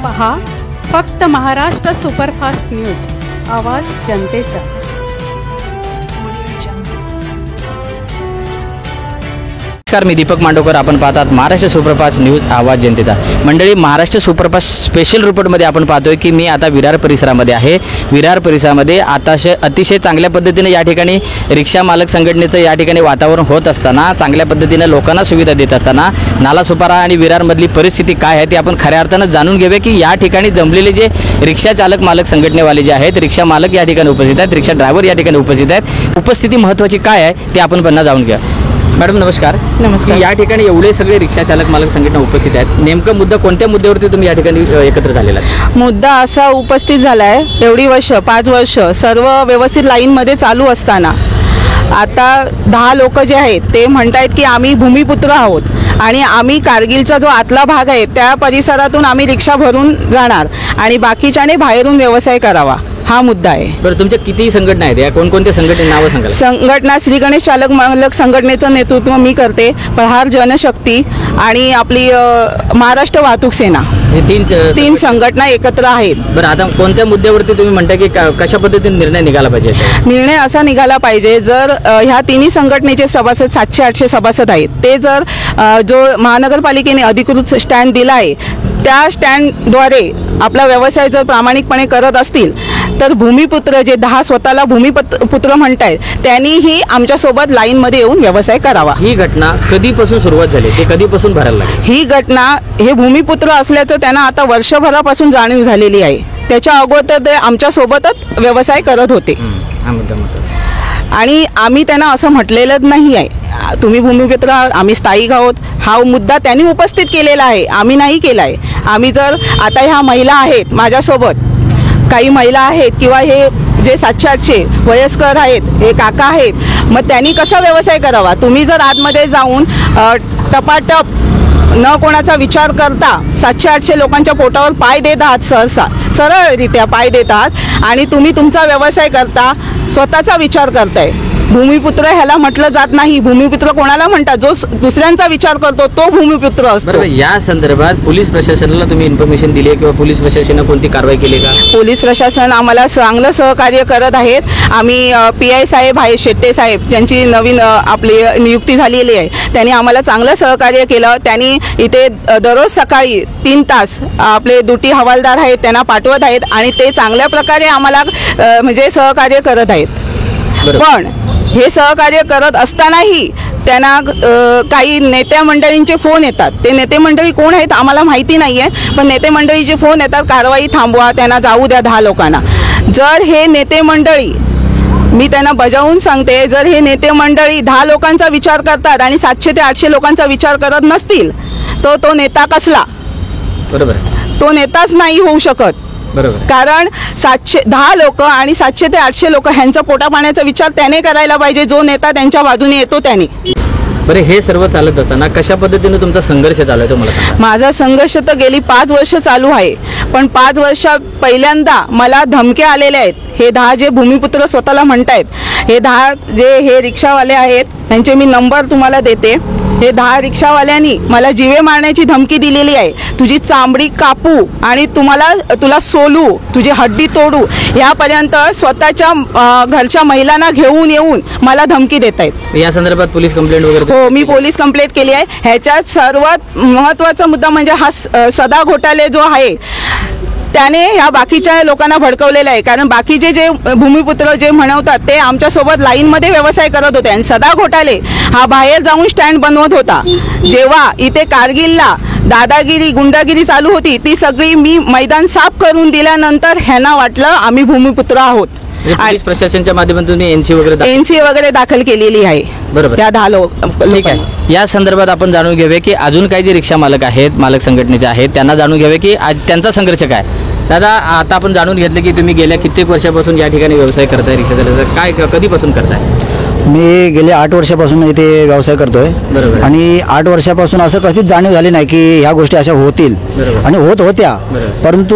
पहा फक्त Maharashtra Superfast news, आवाज जनतेचा। नमस्कार, मी दीपक मांडोकर। आपण पाहतात महाराष्ट्र सुपरफास्ट न्यूज, आवाज जनतेचा। मंडळी, महाराष्ट्र सुपरफास्ट स्पेशल रिपोर्टमध्ये आपण पाहतोय की मी आता विरार परिसरामध्ये आहे। विरार परिसरामध्ये अतिशय चांगल्या पद्धतीने या ठिकाणी रिक्षा मालक संघटनेचं या ठिकाणी वातावरण होत असताना, चांगल्या पद्धतीने लोकांना सुविधा देत असताना नालासोपारा आणि विरारमधली परिस्थिती काय आहे ते आपण खऱ्या अर्थानं जाणून घेऊया की या ठिकाणी जमलेले जे रिक्षा चालक मालक संघटनेवाले जे आहेत, रिक्षा मालक या ठिकाणी उपस्थित आहेत, रिक्षा ड्रायव्हर या ठिकाणी उपस्थित आहेत। उपस्थिती महत्त्वाची काय आहे ते आपण पुन्हा जाणून घ्या। मॅडम नमस्कार। नमस्कार। या ठिकाणी एवढे सगळे रिक्षा चालक मालक संघटना उपस्थित आहेत, नेमका मुद्दा कोणत्या मुद्द्यावरती तुम्ही या ठिकाणी एकत्र झालेला आहे? मुद्दा असा उपस्थित झाला आहे, एवढी वर्ष 5 वर्ष सर्व व्यवस्थित लाईनमध्ये चालू असताना आता 10 लोक जे आहेत ते म्हणतायत की आम्ही भूमिपुत्र आहोत आणि आम्ही कारगिलचा जो आतला भाग आहे त्या परिसरातून आम्ही रिक्षा भरून जाणार आणि बाकीच्याने बाहेरून व्यवसाय करावा, हा मुद्दा आहे। बरं, तुमच्या किती संघटना आहेत? या कोणकोणत्या संघटने नावं सांगाल? संघटना श्री गणेश चालक मालक संघटनेचं नेतृत्व मी करते, प्रहार जनशक्ती आणि आपली महाराष्ट्र वाहतूक सेना, तीन संघटना एकत्र आहेत। बरं, आता कोणत्या मुद्द्यावरती तुम्ही म्हणता की कशा पद्धतीने निर्णय निघाला पाहिजे? निर्णय असा निघाला पाहिजे, जर ह्या तिन्ही संघटनेचे सभासद 700-800 सभासद आहेत, ते जर जो महानगरपालिकेने अधिकृत स्टँड दिला आहे त्या स्टँडद्वारे आपला व्यवसाय जर प्रामाणिकपणे करत असतील तर भूमिपुत्र जे 10 स्वतःला भूमिपुत्र म्हणतायत त्यांनीही आमच्यासोबत लाईनमध्ये येऊन व्यवसाय करावा। ही घटना कधीपासून सुरुवात झाली, ते कधीपासून भरायला लागली? ही घटना हे भूमिपुत्र असल्याचं त्यांना आता वर्षभरापासून जाणीव झालेली आहे। त्याच्या अगोदर ते आमच्यासोबतच व्यवसाय करत होते आणि आम्ही त्यांना असं म्हटलेलं नाही आहे तुम्ही भूमिपुत्र आम्ही स्थायिक आहोत, हा मुद्दा त्यांनी उपस्थित केलेला आहे, आम्ही नाही केला आहे। आम्ही जर आता ह्या महिला आहेत माझ्यासोबत, काही महिला आहेत किंवा हे जे 700-800 वयस्कर आहेत, हे काका आहेत, मग त्यांनी कसा व्यवसाय करावा? तुम्ही जर आतमध्ये जाऊन टपाटप न कोणाचा विचार करता 700-800 लोकांच्या पोटावर पाय देत आहात, सहसा सरळरित्या पाय देत आहात आणि तुम्ही तुमचा व्यवसाय करता, स्वतःचा विचार करताय। भूमिपुत्र ह्याला म्हटलं जात नाही। भूमिपुत्र कोणाला म्हणतात? जो दुसऱ्यांचा विचार करतो तो भूमिपुत्र असतो। या संदर्भात पोलीस प्रशासनाला तुम्ही इन्फॉर्मेशन दिली किंवा पोलीस प्रशासनाने कोणती कारवाई केली का? पोलीस प्रशासन आम्हाला चांगलं सहकार्य करत आहेत। आम्ही PI साहेब आहे, शेट्टे साहेब, ज्यांची नवीन आपली नियुक्ती झालेली आहे, त्यांनी आम्हाला चांगलं सहकार्य केलं। त्यांनी इथे दररोज सकाळी 3 तास आपले ड्युटी हवालदार आहेत त्यांना पाठवत आहेत आणि ते चांगल्या प्रकारे आम्हाला म्हणजे सहकार्य करत आहेत। पण हे सहकार्य करत असतानाही त्यांना काही नेत्या मंडळींचे फोन येतात। ते नेते मंडळी कोण आहेत आम्हाला माहिती नाही आहे, पण नेते मंडळीचे फोन येतात, कारवाई थांबवा, त्यांना जाऊ द्या 10 लोकांना। जर हे नेते मंडळी, मी त्यांना बजावून सांगते, जर हे नेते मंडळी 10 लोकांचा विचार करतात आणि 700 ते 800 लोकांचा विचार करत नसतील तर तो नेता कसला? बरोबर, तो नेताच नाही होऊ शकत। बरोबर, कारण 10 लोक आणि 700 ते 800 लोक ह्यांचा पोटा पाण्याचा विचार त्याने करायला पाहिजे, जो नेता त्यांच्या बाजूने येतो त्याने। बरं, हे सर्व चालत असताना कशा पद्धतीने तुमचा संघर्ष चालू आहे तुम्हाला? माझा संघर्ष तर गेली 5 वर्ष चालू आहे, पण 5 वर्षात पहिल्यांदा मला धमक्या आलेल्या आहेत। हे 10 जे भूमिपुत्र स्वतःला म्हणतायत, हे 10 जे हे रिक्षावाले आहेत, त्यांचे मी नंबर तुम्हाला देते। हे 10 रिक्षावाल्यांनी मला जीवे मारण्याची धमकी दिलेली आहे। तुझी चामडी कापू आणि तुला सोलू, तुझी हड्डी तोडू, यापर्यंत स्वतःच्या घरच्या महिलांना घेऊन येऊन मला धमकी देत आहेत। या संदर्भात पोलीस कंप्लेंट वगैरे? हो, मी पोलीस कंप्लेंट केली आहे। ह्याच्यात सर्वात महत्त्वाचा मुद्दा म्हणजे हा सदा घोटाळे जो आहे त्याने ह्या बाकीच्या लोकांना भडकवलेलं आहे। कारण बाकीचे जे भूमिपुत्र जे म्हणवतात ते आमच्यासोबत लाईनमध्ये व्यवसाय करत होते आणि सदा घोटाळे हा बाहेर जाऊन स्टँड बनवत होता। जेव्हा इथे कारगिलला दादागिरी गुंडागिरी चालू होती, ती सगळी मी मैदान साफ करून दिल्यानंतर ह्यांना वाटलं आम्ही भूमिपुत्र आहोत। पोलीस प्रशासनाच्या माध्यमातून NC वगैरे दाखल केलेली आहे। बरोबर, त्या 10 लोक। ठीक आहे, या संदर्भात आपण जाणून घेऊया की अजून काही जे रिक्षा मालक आहेत, मालक संघटनेचे आहेत, त्यांना जाणून घेऊया की आज त्यांचा संघर्ष काय। दादा, आता आपण जाणून घेतलं की तुम्ही गेल्या कित्येक वर्षापासून या ठिकाणी व्यवसाय करताय, रिक्षा चालवताय, काय कधीपासून करताय? मी गेले 8 वर्षापासून इथे व्यवसाय करतोय बरोबर. आणि 8 वर्षापासून असं कधीच जाणीव झाली नाही की ह्या गोष्टी अशा होतील बरोबर. आणि होत होत्या. बरोबर. परंतु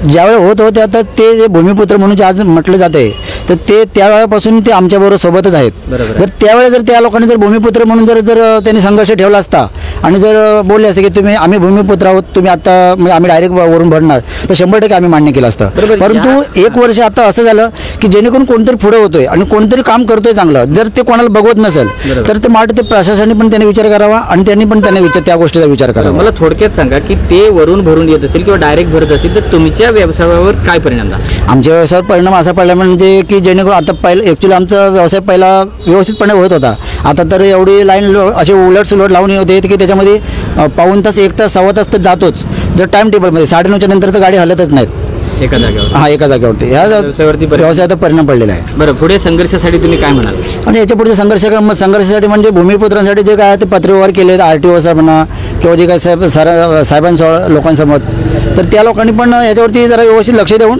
ज्यावेळी होत होत्या तर ते जे भूमिपुत्र म्हणून जे आज म्हटलं जाते तर ते त्यावेळेपासून ते आमच्याबरोबर सोबतच आहेत. बरोबर. जर त्यावेळेस जर त्या लोकांनी जर भूमिपुत्र म्हणून जर जर त्यांनी संघर्ष ठेवला असता आणि जर बोलले असते की आम्ही भूमिपुत्र आहोत, तुम्ही आता म्हणजे आम्ही डायरेक्ट वरून भरणार, तर 100% आम्ही मान्य केलं असतं. बरोबर. परंतु 1 वर्ष आता असं झालं की जेणेकरून कोणतरी पुढे होतोय आणि कोणतरी काम करतोय चांगलं, जर ते कोणाला बघवत नसेल बरोबर. तर ते मला ते प्रशासनाने पण त्याने विचार करावा आणि त्यांनी पण त्या गोष्टीचा विचार करावा. मला थोडक्यात सांगा की ते वरून भरून येत असेल किंवा डायरेक्ट भरत असेल तर तुमच्या व्यवसायावर काय परिणाम झाला? आमच्या व्यवसायावर परिणाम असा पडला म्हणजे की जेणेकरून आता पहिलं ॲक्च्युली आमचा व्यवसाय पहिला व्यवस्थितपणे होत होता. आता तर एवढी लाईन असे उलट सुलट लावून होते की त्याच्यामध्ये पाऊण तास 1 तास 1.25 तास तर जातोच. जर टाईम टेबलमध्ये 9:30च्या नंतर तर गाडी हलतच नाहीत एका जागेवर. हां, एका जागेवरती ह्या व्यवसायावरती व्यवसायाचा परिणाम पडलेला आहे. बरं, पुढे संघर्षासाठी तुम्ही काय म्हणाल? आणि याच्या पुढचे संघर्षासाठी म्हणजे भूमिपुत्रांसाठी जे काय ते पत्रव्यवहार केले RTO म्हणा किंवा जे काय साहेबांसमोर लोकांसमोर, तर त्या लोकांनी पण याच्यावरती जरा व्यवस्थित लक्ष देऊन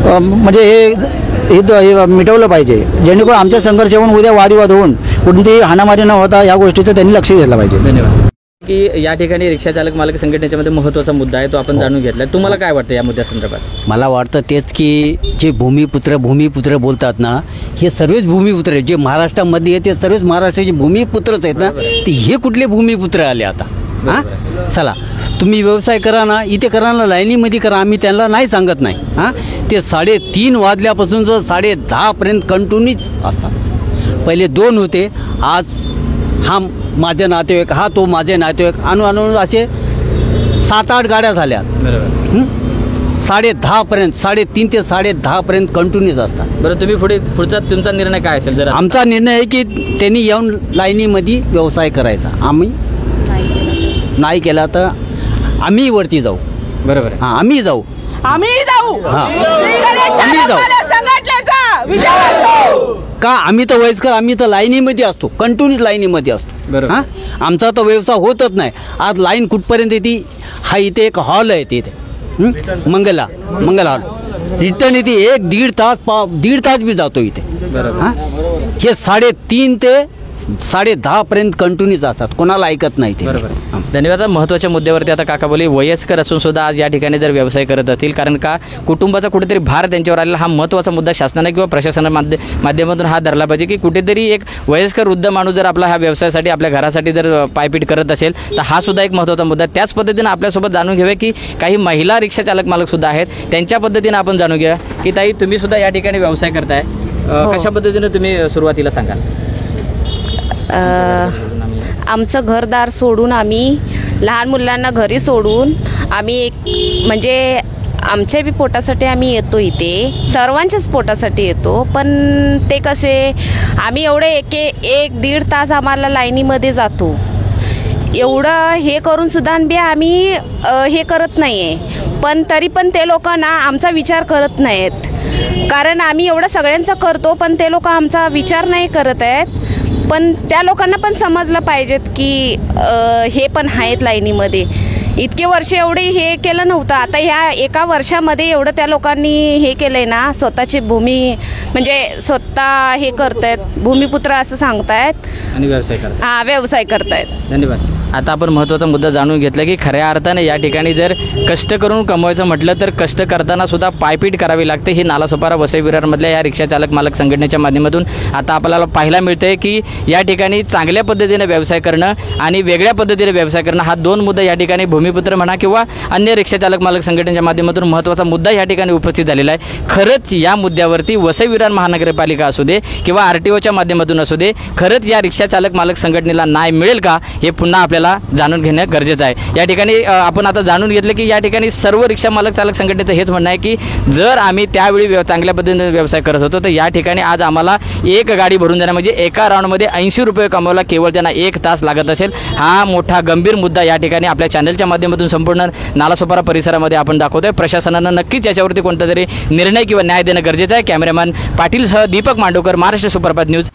म्हणजे हे मिटवलं पाहिजे, जेणेकरून आमच्या संघर्ष होऊन उद्या वादविवाद होऊन कोणतीही हाणामारी न होता या गोष्टीचं त्यांनी लक्ष दिलं पाहिजे. धन्यवाद. की या ठिकाणी रिक्षा चालक मालक संघटनेच्या मध्ये महत्त्वाचा मुद्दा आहे तो आपण जाणून घेतला. तुम्हाला काय वाटतं या मुद्द्यासंदर्भात? मला वाटतं तेच की जे भूमिपुत्र बोलतात ना, हे सर्वच भूमिपुत्र आहेत. जे महाराष्ट्रामध्ये आहेत ते सर्वच महाराष्ट्राचे भूमिपुत्रच आहेत ना. ते हे कुठले भूमिपुत्र आले आता? हां, चला तुम्ही व्यवसाय करा ना, इथे करा ना, लाईनीमध्ये करा, आम्ही त्यांना नाही सांगत नाही. हां, ते 3:30 वाजल्यापासून जर 10:30पर्यंत कंटिन्यूच असतात. पहिले 2 होते, आज हा माझे नातेवाईक, हा तो माझे नातेवाईक, आणून असे 7-8 गाड्या झाल्या. 10:30पर्यंत 3:30 ते 10:30पर्यंत कंटिन्यूच असतात. बरं, तुम्ही पुढचा तुमचा निर्णय काय असेल? जर आमचा निर्णय आहे की त्यांनी येऊन लाईनीमध्ये व्यवसाय करायचा. आम्ही नाही केला तर आम्ही वरती जाऊ. बरोबर. हां, आम्ही जाऊ. हां, आम्ही जाऊ. का आम्ही तर वयस्कर, आम्ही तर लाईनीमध्ये असतो, कंटिन्यूच लाईनीमध्ये असतो. बरोबर. हां, आमचा तर व्यवसाय होतच नाही. आज लाईन कुठपर्यंत येते? हा इथे एक हॉल आहे तिथे मंगल हॉल, रिटर्न येते 1-1.5 तास 1.5 तास बी जातो इथे. बरोबर. हां, हे 3:30 ते 10:30पर्यंत कंटिन्यूच असतात, कोणाला ऐकत नाही ते. बरोबर. धन्यवाद. महत्त्वाच्या मुद्द्यावरती आता काका बोली, वयस्कर असून सुद्धा आज या ठिकाणी जर व्यवसाय करत असतील, कारण का कुटुंबाचा कुठेतरी भार त्यांच्यावर आलेला, हा महत्त्वाचा मुद्दा शासनाने किंवा प्रशासना माध्यमातून हा धरला पाहिजे की कुठेतरी एक वयस्कर वृद्ध माणूस जर आपला हा व्यवसायासाठी आपल्या घरासाठी जर पायपीट करत असेल तर हा सुद्धा एक महत्त्वाचा मुद्दा. त्याच पद्धतीने आपल्यासोबत जाणून घेऊया की काही महिला रिक्षा चालक मालक सुद्धा आहेत, त्यांच्या पद्धतीने आपण जाणून घेऊया की ताई, तुम्ही सुद्धा या ठिकाणी व्यवसाय करताय, कशा पद्धतीने तुम्ही सुरुवातीला सांगाल? आमचं घरदार सोडून, आम्ही लहान मुलांना घरी सोडून आम्ही एक म्हणजे आमच्या बी पोटासाठी आम्ही येतो, इथे सर्वांच्याच पोटासाठी येतो. पण ते कसे आम्ही एवढे 1-1.5 तास आम्हाला लाईनीमध्ये जातो, एवढं हे करून सुद्धा बी आम्ही हे करत नाही आहे. पण तरी पण ते लोकांना आमचा विचार करत नाहीत, कारण आम्ही एवढं सगळ्यांचा करतो पण ते लोक आमचा विचार नाही करत आहेत. पण त्या लोकांना पण समजलं पाहिजेत की हे पण आहेत लाईनीमध्ये. इतके वर्ष एवढे हे केलं नव्हतं, आता ह्या एका वर्षामध्ये एवढं त्या लोकांनी हे केलंय ना, स्वतःची भूमी म्हणजे स्वतः हे करतायत, भूमिपुत्र असं सांगतायत आणि व्यवसाय करतायत. हां, व्यवसाय करतायत. धन्यवाद. आता आपण महत्त्वाचा मुद्दा जाणून घेतला की खऱ्या अर्थाने या ठिकाणी जर कष्ट करून कमवायचं म्हटलं तर कष्ट करताना सुद्धा पायपीट करावी लागते. ही नालासोपारा वसई विरारमधल्या या रिक्षा चालक मालक संघटनेच्या माध्यमातून आता आपल्याला पाहायला मिळतंय की या ठिकाणी चांगल्या पद्धतीने व्यवसाय करणं आणि वेगळ्या पद्धतीने व्यवसाय करणं, हा 2 मुद्दा या ठिकाणी भूमिपुत्र म्हणा किंवा अन्य रिक्षा चालक मालक संघटनेच्या माध्यमातून महत्त्वाचा मुद्दा या ठिकाणी उपस्थित झालेला आहे. खरंच या मुद्द्यावरती वसई विरार महानगरपालिका असू दे किंवा RTOच्या माध्यमातून असू दे, खरंच या रिक्षा चालक मालक संघटनेला न्याय मिळेल का हे पुन्हा आपल्याला जाणून घेणं गरजेचं आहे. या ठिकाणी आपण आता जाणून घेतलं की या ठिकाणी सर्व रिक्षा मालक चालक संघटनेचं हेच म्हणणं आहे की जर आम्ही त्यावेळी चांगल्या पद्धतीने व्यवसाय करत होतो तर या ठिकाणी आज आम्हाला एक गाडी भरून देणं म्हणजे एका राऊंडमध्ये 80 रुपये कमवायला केवळ त्यांना 1 तास लागत असेल. हा मोठा गंभीर मुद्दा या ठिकाणी आपल्या चॅनलच्या माध्यमातून संपूर्ण नालासोपारा परिसरामध्ये आपण दाखवतोय. प्रशासनानं नक्कीच याच्यावरती कोणता तरी निर्णय किंवा न्याय देणं गरजेचं आहे. कॅमेरामॅन पाटीलसह दीपक मांडवकर, महाराष्ट्र सुपरफास्ट न्यूज.